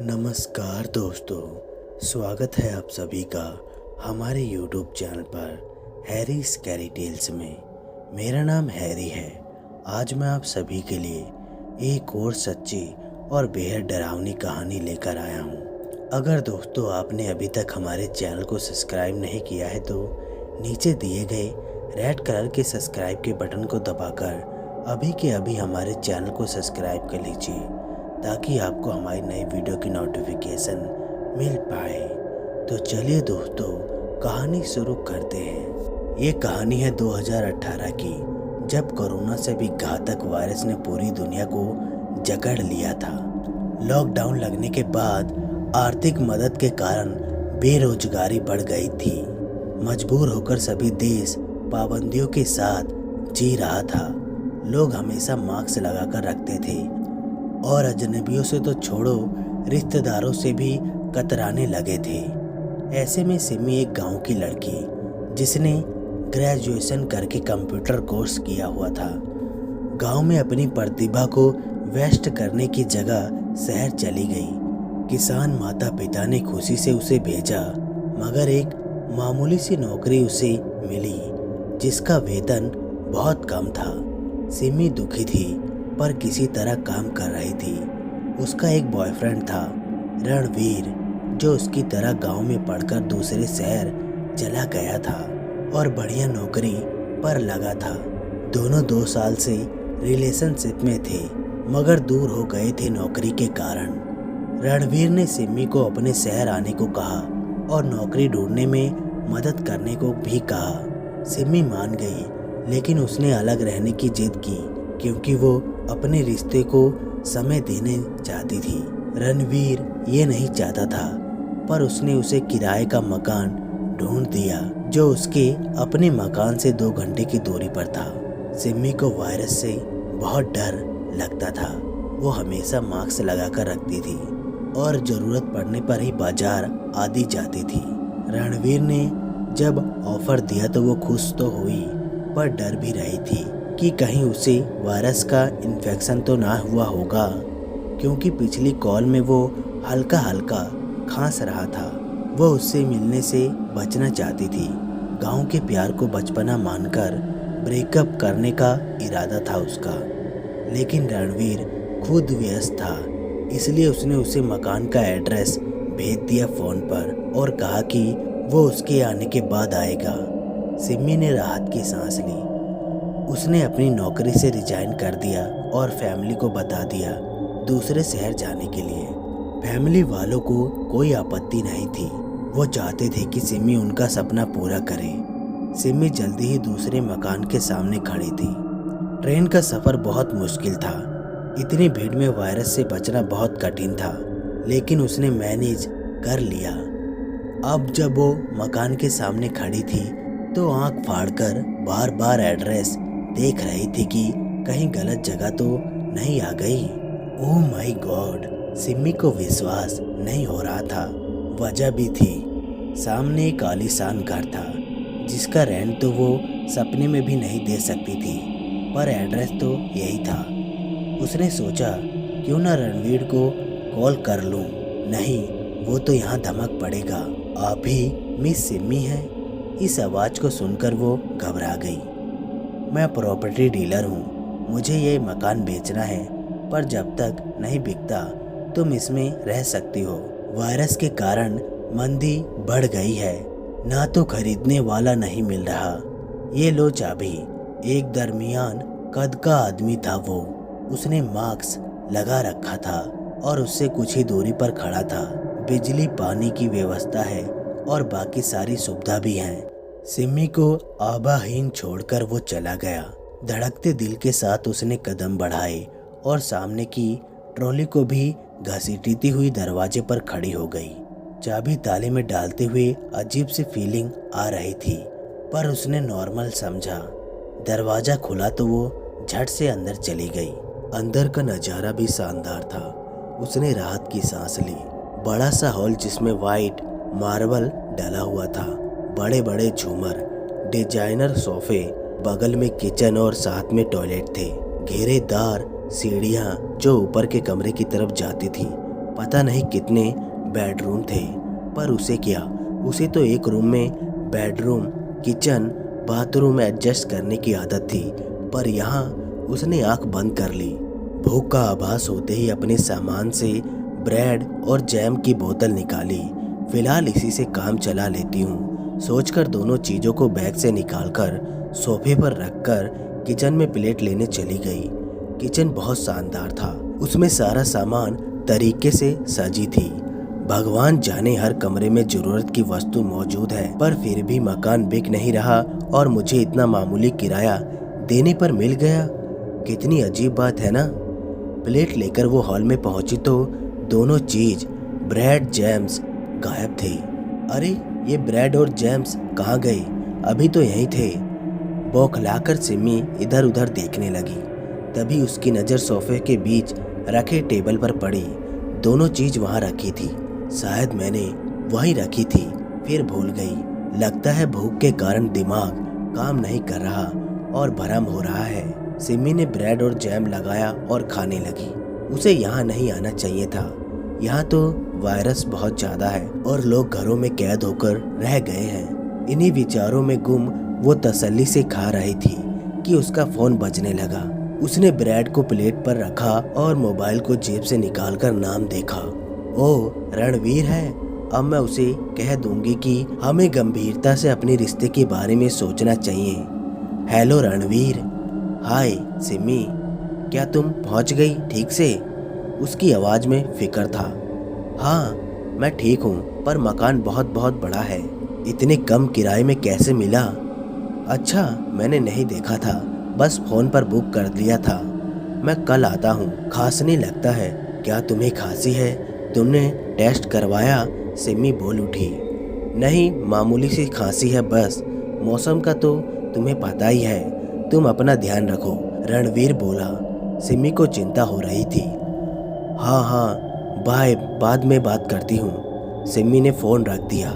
नमस्कार दोस्तों, स्वागत है आप सभी का हमारे YouTube चैनल पर हैरी स्कैरी टेल्स में। मेरा नाम हैरी है। आज मैं आप सभी के लिए एक और सच्ची और बेहद डरावनी कहानी लेकर आया हूँ। अगर दोस्तों आपने अभी तक हमारे चैनल को सब्सक्राइब नहीं किया है तो नीचे दिए गए रेड कलर के सब्सक्राइब के बटन को दबाकर अभी के अभी हमारे चैनल को सब्सक्राइब कर लीजिए ताकि आपको हमारी नई वीडियो की नोटिफिकेशन मिल पाए। तो चलिए दोस्तों, कहानी शुरू करते हैं। ये कहानी है 2018 की, जब कोरोना से भी घातक वायरस ने पूरी दुनिया को जकड़ लिया था। लॉकडाउन लगने के बाद आर्थिक मदद के कारण बेरोजगारी बढ़ गई थी। मजबूर होकर सभी देश पाबंदियों के साथ जी रहा था। लोग हमेशा मास्क लगाकर रखते थे और अजनबियों से तो छोड़ो, रिश्तेदारों से भी कतराने लगे थे। ऐसे में सिमी एक गांव की लड़की जिसने ग्रेजुएशन करके कंप्यूटर कोर्स किया हुआ था, गांव में अपनी प्रतिभा को वेस्ट करने की जगह शहर चली गई। किसान माता पिता ने खुशी से उसे भेजा, मगर एक मामूली सी नौकरी उसे मिली जिसका वेतन बहुत कम था। सिमी दुखी थी पर किसी तरह काम कर रही थी। उसका एक बॉयफ्रेंड था, रणवीर, जो उसकी तरह गांव में पढ़कर दूसरे शहर चला गया था और बढ़िया नौकरी पर लगा था। दोनों 2 साल से रिलेशनशिप में थे, मगर दूर हो गए थे नौकरी के कारण। रणवीर ने सिमी को अपने शहर आने को कहा और नौकरी ढूंढने में मदद करने को भी कहा। सिमी मान गई, लेकिन उसने अलग रहने की जिद की क्योंकि वो अपने रिश्ते को समय देने चाहती थी। रणवीर ये नहीं चाहता था, पर उसने उसे किराए का मकान ढूंढ दिया जो उसके अपने मकान से 2 घंटे की दूरी पर था। सिमी को वायरस से बहुत डर लगता था। वो हमेशा मास्क लगाकर रखती थी और जरूरत पड़ने पर ही बाजार आदि जाती थी। रणवीर ने जब ऑफर दिया तो वो खुश तो हुई, पर डर भी रही थी कि कहीं उसे वायरस का इन्फेक्शन तो ना हुआ होगा, क्योंकि पिछली कॉल में वो हल्का हल्का खांस रहा था। वो उससे मिलने से बचना चाहती थी। गांव के प्यार को बचपना मानकर ब्रेकअप करने का इरादा था उसका, लेकिन रणवीर खुद व्यस्त था, इसलिए उसने उसे मकान का एड्रेस भेज दिया फ़ोन पर और कहा कि वो उसके आने के बाद आएगा। सिमी ने राहत की सांस ली। उसने अपनी नौकरी से रिजाइन कर दिया और फैमिली को बता दिया दूसरे शहर जाने के लिए। फैमिली वालों को कोई आपत्ति नहीं थी। वो चाहते थे कि सिमी उनका सपना पूरा करे। सिमी जल्दी ही दूसरे मकान के सामने खड़ी थी। ट्रेन का सफ़र बहुत मुश्किल था। इतनी भीड़ में वायरस से बचना बहुत कठिन था, लेकिन उसने मैनेज कर लिया। अब जब वो मकान के सामने खड़ी थी तो आंख फाड़कर बार बार एड्रेस देख रही थी कि कहीं गलत जगह तो नहीं आ गई। ओह माय गॉड, सिमी को विश्वास नहीं हो रहा था। वजह भी थी। सामने एक आलीशान घर था जिसका रेंट तो वो सपने में भी नहीं दे सकती थी, पर एड्रेस तो यही था। उसने सोचा क्यों ना रणवीर को कॉल कर लूं। नहीं, वो तो यहाँ धमक पड़ेगा। आप ही मिस सिमी हैं? इस आवाज़ को सुनकर वो घबरा गई। मैं प्रॉपर्टी डीलर हूँ, मुझे ये मकान बेचना है, पर जब तक नहीं बिकता तुम इसमें रह सकती हो। वायरस के कारण मंदी बढ़ गई है, ना तो खरीदने वाला नहीं मिल रहा। ये लो चाबी। एक दरमियान कद का आदमी था वो। उसने मास्क लगा रखा था और उससे कुछ ही दूरी पर खड़ा था। बिजली पानी की व्यवस्था है और बाकी सारी सुविधा भी है। सिमी को आबाहीन छोड़कर वो चला गया। धड़कते दिल के साथ उसने कदम बढ़ाए और सामने की ट्रॉली को भी घसीटती हुई दरवाजे पर खड़ी हो गई। चाबी ताले में डालते हुए अजीब सी फीलिंग आ रही थी, पर उसने नॉर्मल समझा। दरवाजा खुला तो वो झट से अंदर चली गई। अंदर का नज़ारा भी शानदार था। उसने राहत की सांस ली। बड़ा सा हॉल जिसमें वाइट मार्बल डला हुआ था, बड़े बड़े झूमर, डिजाइनर सोफे, बगल में किचन और साथ में टॉयलेट थे। घेरेदार सीढ़ियाँ जो ऊपर के कमरे की तरफ जाती थी, पता नहीं कितने बेडरूम थे, पर उसे क्या, उसे तो एक रूम में बेडरूम, किचन, बाथरूम एडजस्ट करने की आदत थी। पर यहाँ उसने आंख बंद कर ली। भूख का आभास होते ही अपने सामान से ब्रेड और जैम की बोतल निकाली। फिलहाल इसी से काम चला लेती हूँ, सोचकर दोनों चीज़ों को बैग से निकालकर सोफे पर रखकर किचन में प्लेट लेने चली गई। किचन बहुत शानदार था, उसमें सारा सामान तरीके से सजी थी। भगवान जाने हर कमरे में जरूरत की वस्तु मौजूद है, पर फिर भी मकान बिक नहीं रहा और मुझे इतना मामूली किराया देने पर मिल गया। कितनी अजीब बात है ना। प्लेट लेकर वो हॉल में पहुंची तो दोनों चीज, ब्रेड जैम्स, गायब थे। अरे ये ब्रेड और जैम्स कहाँ गए? अभी तो यहीं थे। बौखलाकर सिमी इधर उधर देखने लगी। तभी उसकी नज़र सोफे के बीच रखे टेबल पर पड़ी। दोनों चीज वहां रखी थी। शायद मैंने वहीं रखी थी, फिर भूल गई। लगता है भूख के कारण दिमाग काम नहीं कर रहा और भ्रम हो रहा है। सिमी ने ब्रेड और जैम लगाया और खाने लगी। उसे यहाँ नहीं आना चाहिए था। यहाँ तो वायरस बहुत ज्यादा है और लोग घरों में कैद होकर रह गए हैं। इन्हीं विचारों में गुम वो तसल्ली से खा रही थी कि उसका फोन बजने लगा। उसने ब्रेड को प्लेट पर रखा और मोबाइल को जेब से निकालकर नाम देखा। ओह, रणवीर है। अब मैं उसे कह दूंगी कि हमें गंभीरता से अपने रिश्ते के बारे में सोचना चाहिए। हेलो रणवीर। हाय सिमी, क्या तुम पहुंच गई ठीक से? उसकी आवाज में फिक्र था। हाँ मैं ठीक हूँ, पर मकान बहुत बहुत बड़ा है। इतने कम किराए में कैसे मिला? अच्छा, मैंने नहीं देखा था, बस फोन पर बुक कर दिया था। मैं कल आता हूँ। खांसने लगता है। क्या तुम्हें खांसी है? तुमने टेस्ट करवाया? सिमी बोल उठी। नहीं, मामूली सी खांसी है बस। मौसम का तो तुम्हें पता ही है। तुम अपना ध्यान रखो, रणवीर बोला। सिमी को चिंता हो रही थी। हाँ हाँ बाय, बाद में बात करती हूँ। सिमी ने फ़ोन रख दिया।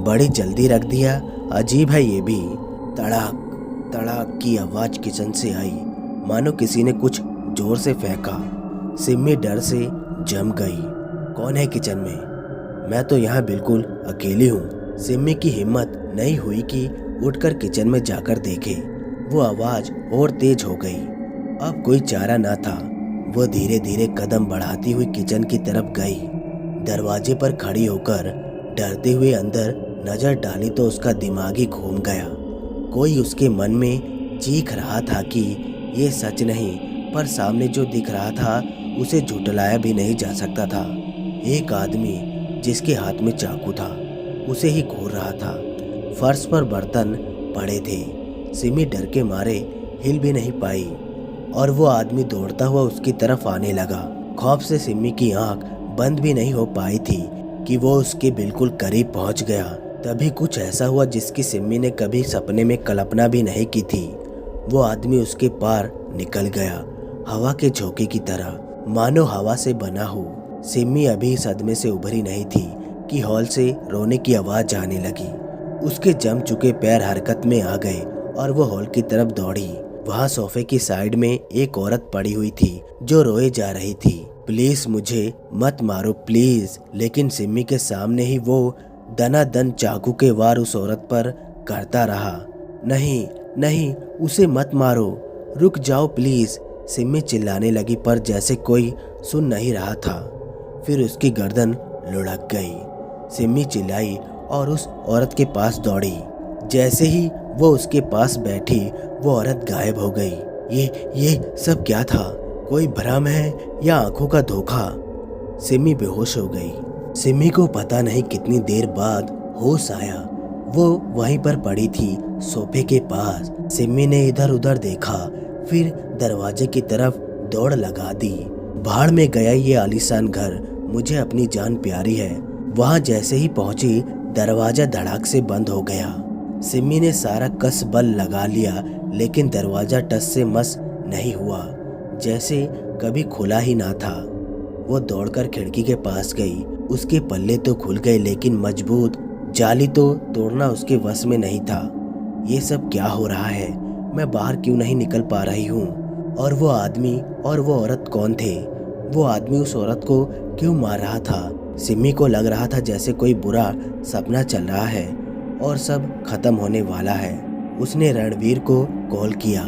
बड़ी जल्दी रख दिया, अजीब है ये भी। तड़ाक तड़ाक की आवाज़ किचन से आई, मानो किसी ने कुछ जोर से फेंका। सिमी डर से जम गई। कौन है किचन में? मैं तो यहाँ बिल्कुल अकेली हूँ। सिमी की हिम्मत नहीं हुई कि उठकर किचन में जाकर देखे। वो आवाज़ और तेज हो गई। अब कोई चारा ना था। वो धीरे धीरे कदम बढ़ाती हुई किचन की तरफ गई। दरवाजे पर खड़ी होकर डरते हुए अंदर नजर डाली तो उसका दिमाग ही घूम गया। कोई उसके मन में चीख रहा था कि ये सच नहीं, पर सामने जो दिख रहा था उसे झुठलाया भी नहीं जा सकता था। एक आदमी जिसके हाथ में चाकू था उसे ही घूर रहा था। फर्श पर बर्तन पड़े थे। सिमी डर के मारे हिल भी नहीं पाई और वो आदमी दौड़ता हुआ उसकी तरफ आने लगा। खौफ से सिमी की आंख बंद भी नहीं हो पाई थी कि वो उसके बिल्कुल करीब पहुंच गया। तभी कुछ ऐसा हुआ जिसकी सिमी ने कभी सपने में कल्पना भी नहीं की थी। वो आदमी उसके पार निकल गया, हवा के झोंके की तरह, मानो हवा से बना हो। सिमी अभी सदमे से उभरी नहीं थी कि हॉल से रोने की आवाज आने लगी। उसके जम चुके पैर हरकत में आ गए और वो हॉल की तरफ दौड़ी। वहाँ सोफे की साइड में एक औरत पड़ी हुई थी जो रोए जा रही थी। प्लीज मुझे मत मारो प्लीज। लेकिन सिमी के सामने ही वो दनादन चाकू के वार उस औरत पर करता रहा। नहीं नहीं, उसे मत मारो, रुक जाओ प्लीज। सिमी चिल्लाने लगी पर जैसे कोई सुन नहीं रहा था। फिर उसकी गर्दन लुढ़क गई। सिमी चिल्लाई और उस औरत के पास दौड़ी। जैसे ही वो उसके पास बैठी वो औरत गायब हो गई। ये सब क्या था? कोई भ्रम है या आंखों का धोखा? सिमी बेहोश हो गई। सिमी को पता नहीं कितनी देर बाद होश आया। वो वहीं पर पड़ी थी सोफे के पास। सिमी ने इधर उधर देखा, फिर दरवाजे की तरफ दौड़ लगा दी। भाड़ में गया ये आलीशान घर, मुझे अपनी जान प्यारी है। वहां जैसे ही पहुंची दरवाजा धड़ाक से बंद हो गया। सिमी ने सारा कस बल लगा लिया लेकिन दरवाजा टस से मस नहीं हुआ, जैसे कभी खुला ही ना था। वो दौड़कर खिड़की के पास गई। उसके पल्ले तो खुल गए लेकिन मजबूत जाली तो तोड़ना उसके वश में नहीं था। ये सब क्या हो रहा है? मैं बाहर क्यों नहीं निकल पा रही हूँ? और वो आदमी और वो औरत कौन थे? वो आदमी उस औरत को क्यों मार रहा था। सिमी को लग रहा था जैसे कोई बुरा सपना चल रहा है और सब खत्म होने वाला है। उसने रणवीर को कॉल किया।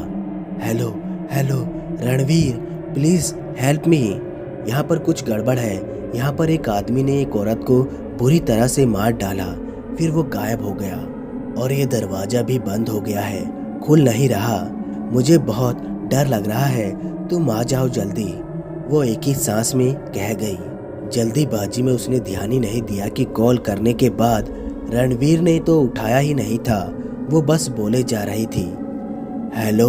Hello hello Ranveer, please help me, यहाँ पर कुछ गड़बड़ है। यहाँ पर एक आदमी ने एक औरत को बुरी तरह से मार डाला, फिर वो गायब हो गया और ये दरवाज़ा भी बंद हो गया है, खुल नहीं रहा। मुझे बहुत डर लग रहा है, तुम आ जाओ जल्दी, वो एक ही सांस में कह गई। जल्दीबाजी में उसने ध्यान ही नहीं दिया कि कॉल करने के बाद रणवीर ने तो उठाया ही नहीं था, वो बस बोले जा रही थी। हेलो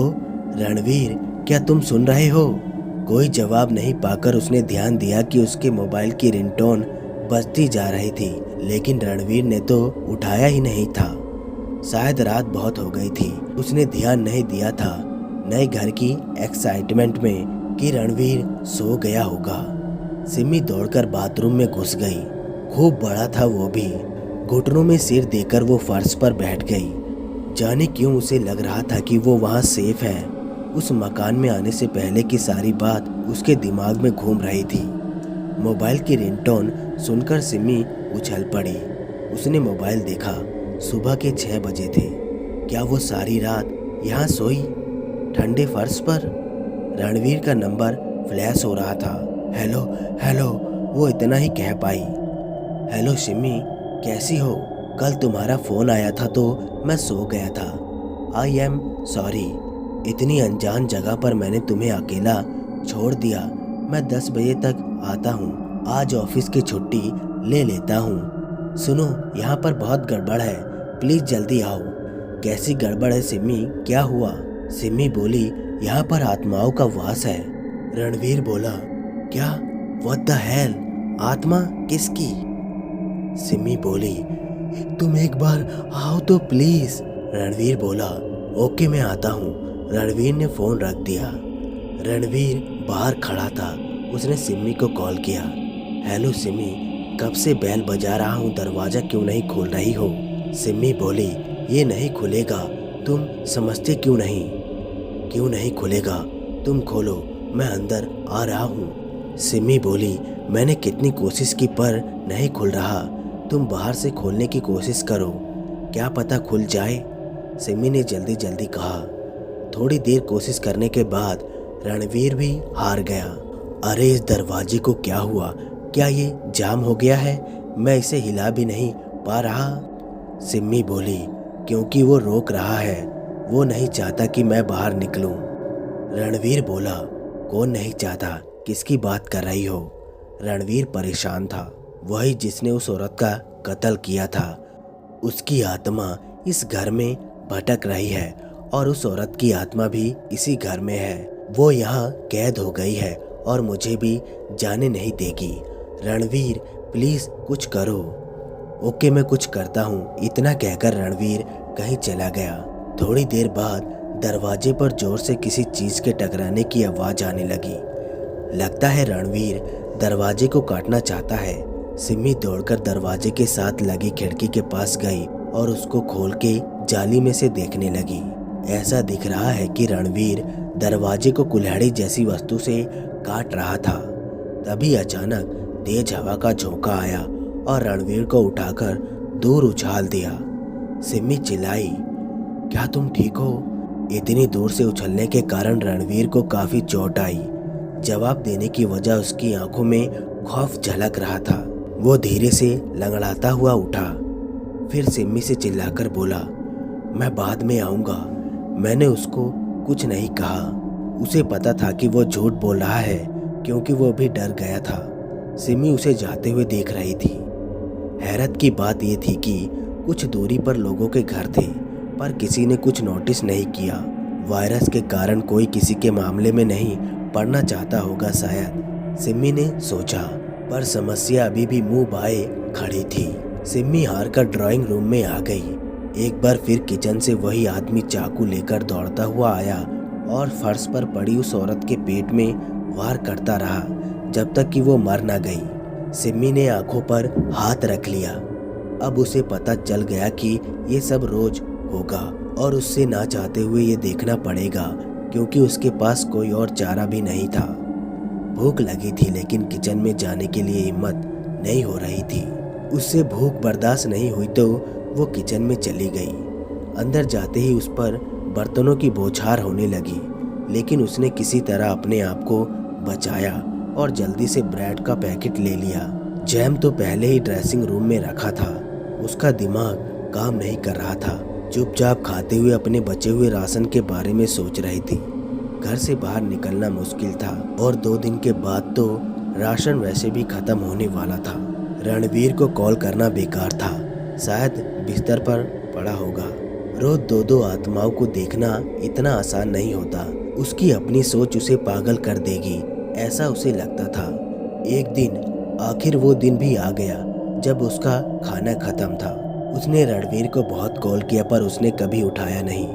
रणवीर, क्या तुम सुन रहे हो? कोई जवाब नहीं पाकर उसने ध्यान दिया कि उसके मोबाइल की रिंगटोन बजती जा रही थी, लेकिन रणवीर ने तो उठाया ही नहीं था। शायद रात बहुत हो गई थी, उसने ध्यान नहीं दिया था नए घर की एक्साइटमेंट में कि रणवीर सो गया होगा। सिमी दौड़कर बाथरूम में घुस गई। खूब बड़ा था वो भी। घुटनों में सिर देकर वो फर्श पर बैठ गई। जाने क्यों उसे लग रहा था कि वो वहाँ सेफ है। उस मकान में आने से पहले की सारी बात उसके दिमाग में घूम रही थी। मोबाइल की रिंगटोन सुनकर सिमी उछल पड़ी। उसने मोबाइल देखा, सुबह के 6 बजे थे। क्या वो सारी रात यहाँ सोई, ठंडे फर्श पर? रणवीर का नंबर फ्लैश हो रहा था। हेलो हेलो, वो इतना ही कह पाई। हेलो सिमी, कैसी हो? कल तुम्हारा फ़ोन आया था तो मैं सो गया था। आई एम सॉरी, इतनी अनजान जगह पर मैंने तुम्हें अकेला छोड़ दिया। मैं 10 बजे तक आता हूँ, आज ऑफिस की छुट्टी ले लेता हूँ। सुनो, यहाँ पर बहुत गड़बड़ है, प्लीज़ जल्दी आओ। कैसी गड़बड़ है सिमी, क्या हुआ? सिमी बोली, यहाँ पर आत्माओं का वास है। रणवीर बोला, क्या? What the hell? आत्मा किसकी? सिमी बोली, तुम एक बार आओ तो प्लीज। रणवीर बोला, ओके मैं आता हूँ। रणवीर ने फोन रख दिया। रणवीर बाहर खड़ा था। उसने सिमी को कॉल किया। हेलो सिमी, कब से बेल बजा रहा हूँ, दरवाज़ा क्यों नहीं खोल रही हो? सिमी बोली, ये नहीं खुलेगा, तुम समझते क्यों नहीं खुलेगा? तुम खोलो, मैं अंदर आ रहा हूँ। सिमी बोली, मैंने कितनी कोशिश की पर नहीं खुल रहा, तुम बाहर से खोलने की कोशिश करो, क्या पता खुल जाए। सिमी ने जल्दी जल्दी कहा। थोड़ी देर कोशिश करने के बाद रणवीर भी हार गया। अरे इस दरवाजे को क्या हुआ? क्या ये जाम हो गया है? मैं इसे हिला भी नहीं पा रहा। सिमी बोली, क्योंकि वो रोक रहा है, वो नहीं चाहता कि मैं बाहर निकलूं। रणवीर बोला, कौन नहीं चाहता, किसकी बात कर रही हो? रणवीर परेशान था। वही जिसने उस औरत का कत्ल किया था, उसकी आत्मा इस घर में भटक रही है और उस औरत की आत्मा भी इसी घर में है। वो यहाँ कैद हो गई है और मुझे भी जाने नहीं देगी। रणवीर प्लीज कुछ करो। ओके मैं कुछ करता हूँ, इतना कहकर रणवीर कहीं चला गया। थोड़ी देर बाद दरवाजे पर जोर से किसी चीज के टकराने की आवाज आने लगी। लगता है रणवीर दरवाजे को काटना चाहता है। सिमी दौड़कर दरवाजे के साथ लगी खिड़की के पास गई और उसको खोल के जाली में से देखने लगी। ऐसा दिख रहा है कि रणवीर दरवाजे को कुल्हाड़ी जैसी वस्तु से काट रहा था। तभी अचानक तेज हवा का झोंका आया और रणवीर को उठाकर दूर उछाल दिया। सिमी चिल्लाई, क्या तुम ठीक हो? इतनी दूर से उछलने के कारण रणवीर को काफी चोट आई। जवाब देने की वजह उसकी आंखों में खौफ झलक रहा था। वो धीरे से लंगड़ाता हुआ उठा, फिर सिमी से चिल्लाकर बोला, मैं बाद में आऊँगा। मैंने उसको कुछ नहीं कहा। उसे पता था कि वो झूठ बोल रहा है क्योंकि वो भी डर गया था। सिमी उसे जाते हुए देख रही थी। हैरत की बात ये थी कि कुछ दूरी पर लोगों के घर थे, पर किसी ने कुछ नोटिस नहीं किया। वायरस के कारण कोई किसी के मामले में नहीं पड़ना चाहता होगा शायद, सिमी ने सोचा। पर समस्या अभी भी मुंह बाए खड़ी थी। सिमी हार कर ड्राइंग रूम में आ गई। एक बार फिर किचन से वही आदमी चाकू लेकर दौड़ता हुआ आया और फर्श पर पड़ी उस औरत के पेट में वार करता रहा जब तक कि वो मर ना गई। सिमी ने आंखों पर हाथ रख लिया। अब उसे पता चल गया कि ये सब रोज होगा और उससे ना चाहते हुए ये देखना पड़ेगा, क्योंकि उसके पास कोई और चारा भी नहीं था। भूख लगी थी लेकिन किचन में जाने के लिए हिम्मत नहीं हो रही थी। उससे भूख बर्दाश्त नहीं हुई तो वो किचन में चली गई। अंदर जाते ही उस पर बर्तनों की बौछार होने लगी, लेकिन उसने किसी तरह अपने आप को बचाया और जल्दी से ब्रेड का पैकेट ले लिया। जैम तो पहले ही ड्रेसिंग रूम में रखा था। उसका दिमाग काम नहीं कर रहा था। चुपचाप खाते हुए अपने बचे हुए राशन के बारे में सोच रही थी। घर से बाहर निकलना मुश्किल था और 2 दिन के बाद तो राशन वैसे भी खत्म होने वाला था। रणवीर को कॉल करना बेकार था, शायद बिस्तर पर पड़ा होगा। रोज 2-2 आत्माओं को देखना इतना आसान नहीं होता। उसकी अपनी सोच उसे पागल कर देगी, ऐसा उसे लगता था। एक दिन आखिर वो दिन भी आ गया जब उसका खाना खत्म था। उसने रणवीर को बहुत कॉल किया पर उसने कभी उठाया नहीं।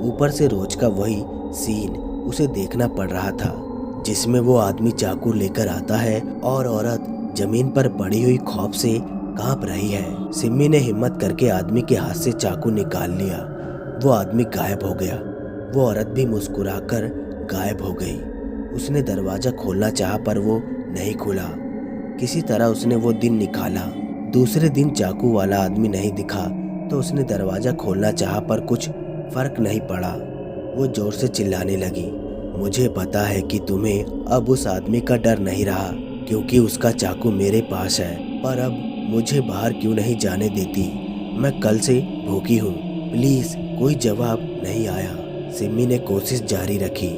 ऊपर से रोज का वही सीन उसे देखना पड़ रहा था, जिसमें वो आदमी चाकू लेकर आता है और औरत जमीन पर पड़ी हुई खौफ से कांप रही है। सिम्मी ने हिम्मत करके आदमी के हाथ से चाकू निकाल लिया। वो आदमी गायब हो गया। वो औरत भी मुस्कुराकर गायब हो गई। उसने दरवाजा खोलना चाहा पर वो नहीं खुला। किसी तरह उसने वो दिन निकाला। दूसरे दिन चाकू वाला आदमी नहीं दिखा तो उसने दरवाजा खोलना चाहा पर कुछ फर्क नहीं पड़ा। वो जोर से चिल्लाने लगी, मुझे पता है कि तुम्हें अब उस आदमी का डर नहीं रहा क्योंकि उसका चाकू मेरे पास है, पर अब मुझे बाहर क्यों नहीं जाने देती? मैं कल से भूखी हूँ। प्लीज। कोई जवाब नहीं आया। सिम्मी ने कोशिश जारी रखी,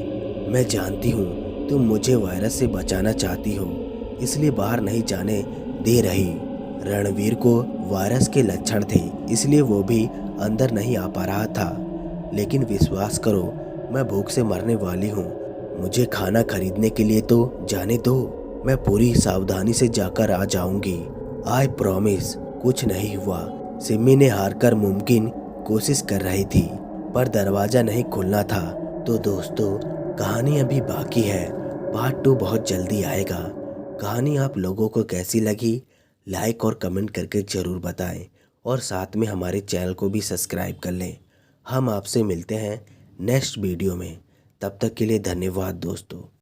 मैं जानती हूँ तुम मुझे वायरस से बचाना चाहती हो, इसलिए बाहर नहीं जाने दे रही। रणवीर को वायरस के लक्षण थे, इसलिए वो भी अंदर नहीं आ पा रहा था। लेकिन विश्वास करो, मैं भूख से मरने वाली हूँ। मुझे खाना खरीदने के लिए तो जाने दो। मैं पूरी सावधानी से जाकर आ जाऊंगी। I promise. कुछ नहीं हुआ। सिम्मी ने हारकर मुमकिन कोशिश कर रही थी, पर दरवाजा नहीं खुलना था। तो दोस्तों, कहानी अभी बाकी है। पार्ट 2 बहुत जल्दी आएगा। कहानी आप लोगों को कैसी लगी, लाइक और कमेंट करके ज़रूर बताएं और साथ में हमारे चैनल को भी सब्सक्राइब कर लें। हम आपसे मिलते हैं नेक्स्ट वीडियो में। तब तक के लिए धन्यवाद दोस्तों।